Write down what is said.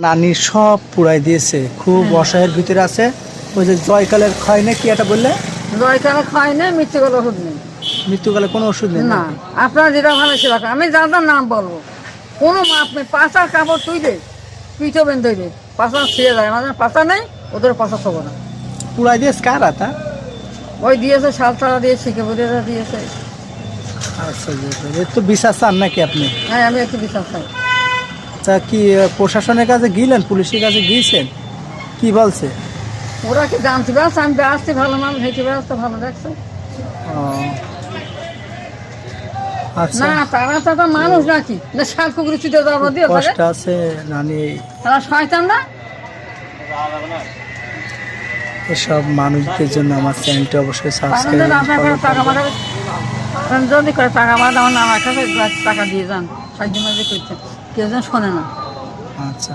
নানি সব পুরাই দিয়েছে, খুব অসহায়ের ভিতরে আছে। ওই যে জয়কালের ক্ষয় না কি এটা বললে? জয়কালে খাই না, মৃত্যুকাল ওষুধ নেই। মৃত্যুকালে কোনো ওষুধ নেই না, আপনার যেটা ভালো সেটা খান। আমি যার যার নাম বলবো, কোনো মাপ নেই। পাশার কাপড় তুইলে পিঠে বেঁধে দেবে, পাশা ছিঁড়ে যায়। আমাদের পাশা নেই, ওদের পাশা থবো না। পুরাই দিয়েছে কারা তা? ওই দিয়েছে, শালতারা দিয়েছে, শিখেপুরিয়ারা দিয়েছে। আচ্ছা, এর তো বিশ্বাস চান নাকি আপনি? হ্যাঁ, আমি একটু বিশ্বাস চাই। তা কি প্রশাসনের কাছে গিয়েলেন, পুলিশের কাছে গিয়েছেন? কি বলছে? ওরা কি জানতে পারছে আমি আসতে ভালো মানুষ, হেঁটে বেড়াতে ভালো দেখছে ও, আচ্ছা। না। তারা তো একটা মানুষ নাকি, না শাল কুকুরি চুটে যাবো দিয়ে থাকে। কষ্ট আছে নানি। তারা শয়তান না। এসব মানুষদের জন্য আমার চ্যানেলটা অবশ্যই সাবস্ক্রাইব আপনাদের আপনার করে টাকা মারা, যদি করে টাকা মারা, আমার কাছে টাকা দিয়ে যান, সাহায্য মাঝে করছেন, কেউ যেন শোনে না। আচ্ছা।